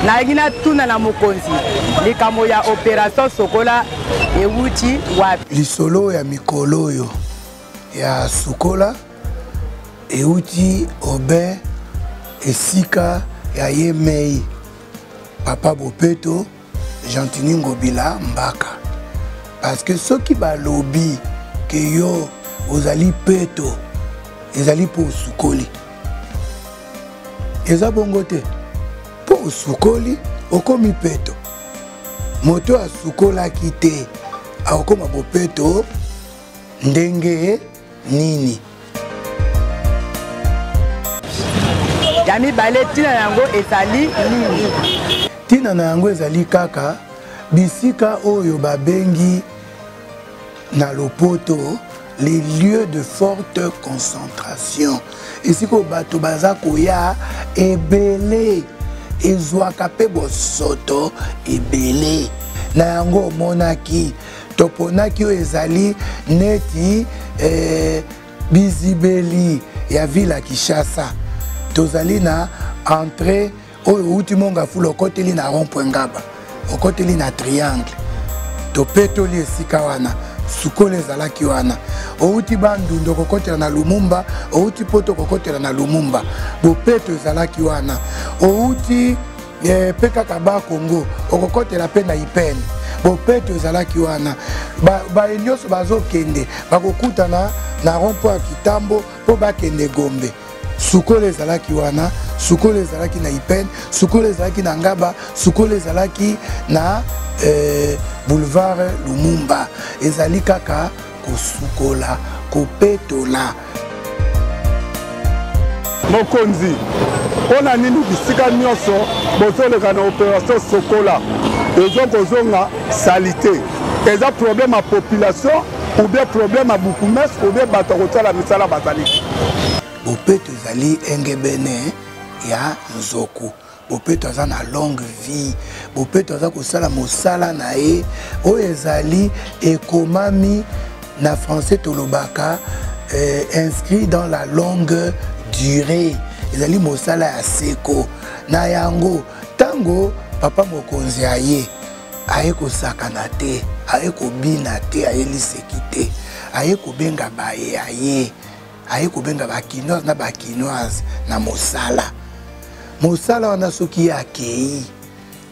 Naigina tuna na mokonzi likambo ya opération Sokola ewuti wapi lisolo ya mikoloyo ya Sokola ewuti obe esika ya Yemei Papa Bopeto Gentini Ngobila Mbaka parce que ceux qui balobi que yo ozali peto ezali po sukoli eza bongo te po sukoli okomi peto moto asukolaki te akoma bopeto ndenge nini Yami bale tina yango ezali nini tina na yango ezali kaka bisika oyo babengi na lopoto les lieux de forte concentration esiko bato baza koya ebele ezwaka pe bosoto ebele na yango monaki toponaki oyo ezali neti bizibeli ya ville ya Kinshasa tozali na entrée oyo uti monga fula okoteli na rond-point Ngaba okoteli na triangle topetoli esika wana Sokola ezalaki wana outi bandundu kokotela na Lumumba outi poto kokotela na Lumumba bopeto ezalaki wana outi peka kaba Congo okokotela pe na Ipene bopeto ezalaki wana ba enyoso bazokende bakokutana na rond-point Kitambo po bakende Gombe Sokola ezalaki wana Sokola ezalaki na Ipene Sokola ezalaki na Ngaba Sokola ezalaki na boulevard Lumumba ezali kaka kosukola kopetola mokonzi ona nini bisika nyonso bozoleka na opération Sokola ezokozonga salite eza problème à population ou bien problème à bourgmestre ou bien bato kotala misala bazali bopeto ezali engebene ya nzoku bopeto aza na longue vie bopeto aza kosala mosala na ye oyo ezali ekomami na français tolobaka inscrit dans la longue durée ezali mosala ya seko na yango tango papa mokonzi aye kosakana te aye kobina te aye liseki te aye kobenga baye aye kobenga bakinoise na bakinoise na mosala mosala wana soki akei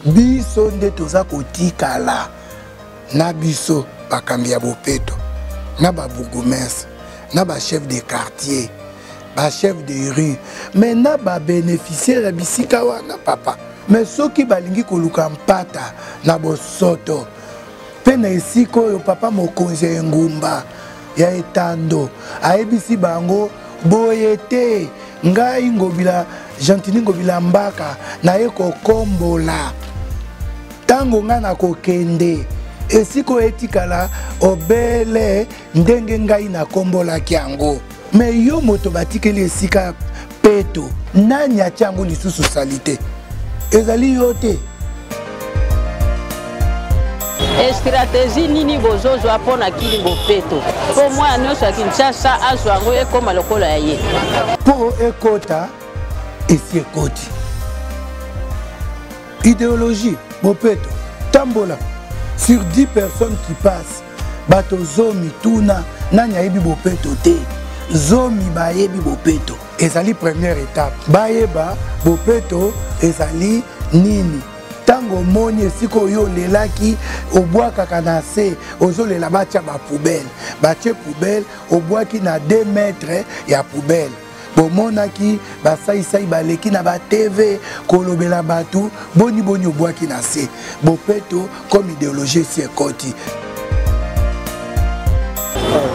biso nde toza kotikala na biso bakambi ya bopeto na babourgmestre na bachef de quartier bachef de rue mais na babénéficiaire ya bisika wana papa mais soki balingi koluka mpata na bosoto mpe na esika oyo papa mokonzi ya engumba ya etando ayebisi bango boye te ngai Ngobila Gentini Ngobila Mbaka naye kokombola tango nga na kokende esiko etikala obele ndenge ngai na kombolaki yango me yo moto batikeli esika peto nani atia yango lisusu salite ezali yo te stratégie nini bozozwa mpona kili bopeto po mwana nyonso ya Kinshasa azwa yango ekoma lokola ya ye po ekota esi ekoti idéologie bopeto tambola sur 10 personnes qui passent bato zomi tuna nani ayebi bopeto te zomi bayebi bopeto ezali première étape bayeba bopeto ezali nini tango moni esika oyo olelaki obwakaka na se ozolela batia bapoubele batie poubele obwaki na 2 mètres ya poubele bomonaki basaisai baleki na batv kolobela bato boni obwaki na se bopeto comme idéologie esi ekoti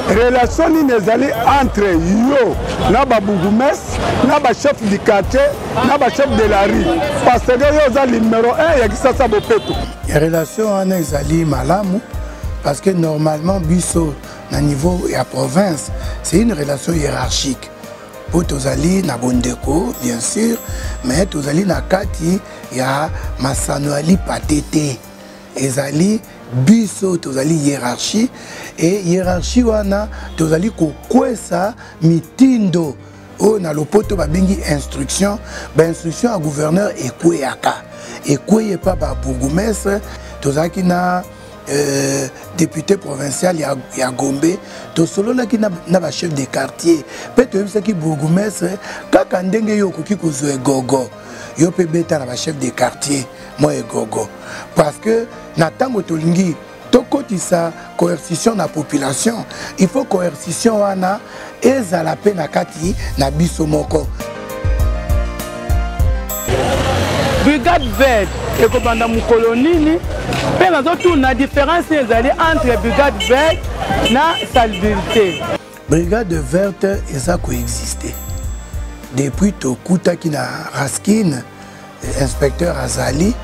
relation nini ezali entre yo na babourgmestre na bachef du quartier na bachef de la rue parce que yo oza numéro 1 ya Kinshasa bopeto relation wana ezali malamu parce que normalement biso na niveau ya province c'est une relation hiérarchique po tozali na bondeko bien sûr mais tozali na kati ya masanoali patete ezali biso tozali hiérarchie et hiérarchie wana tozali kokwesa mitindo o na lopoto babengi instruction ba instruction à gouverneur ekweyaka ekweye pa ba bourgmestre tozalaki na député provincial ya Gombe tosololaki na ba chef de quartier pe toyebisaki bourgmestre kaka ndenge yo okoki kozwa egogo yo pe beta na ba chef de quartier mo egogo parce que na ntango tolingi tokotisa coercition na population il faut coercition wana ezala pe na kati na biso moko. Brigade verte ekobanda mokolo nini mpe nazotuna différence ezali entre brigade verte na salubrité. Brigade verte eza koexiste depuis tokutaki na Raskin inspecteur azali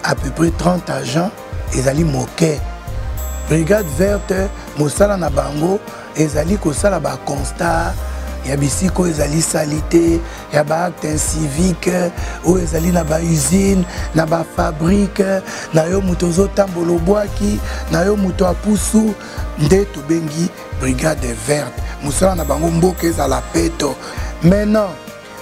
à peu près 30 agents ezali moke. Brigade verte mosala na bango ezali kosala ba constat ya bisiko ezali salité ya ba acte civique o ezali na ba usine na ba fabrique na yo muto zotambola obwaki na yo muto apusu nde tobengi brigade verte mosala na bango mboka ezala peto. Maintenant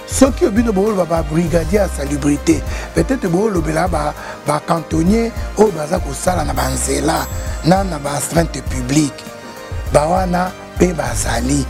soki obino boloba ba brigadier ya salubrité peut-être bolobela ba cantonnier o baza kosala na banzela na ba astreinte publique bawana pe bazali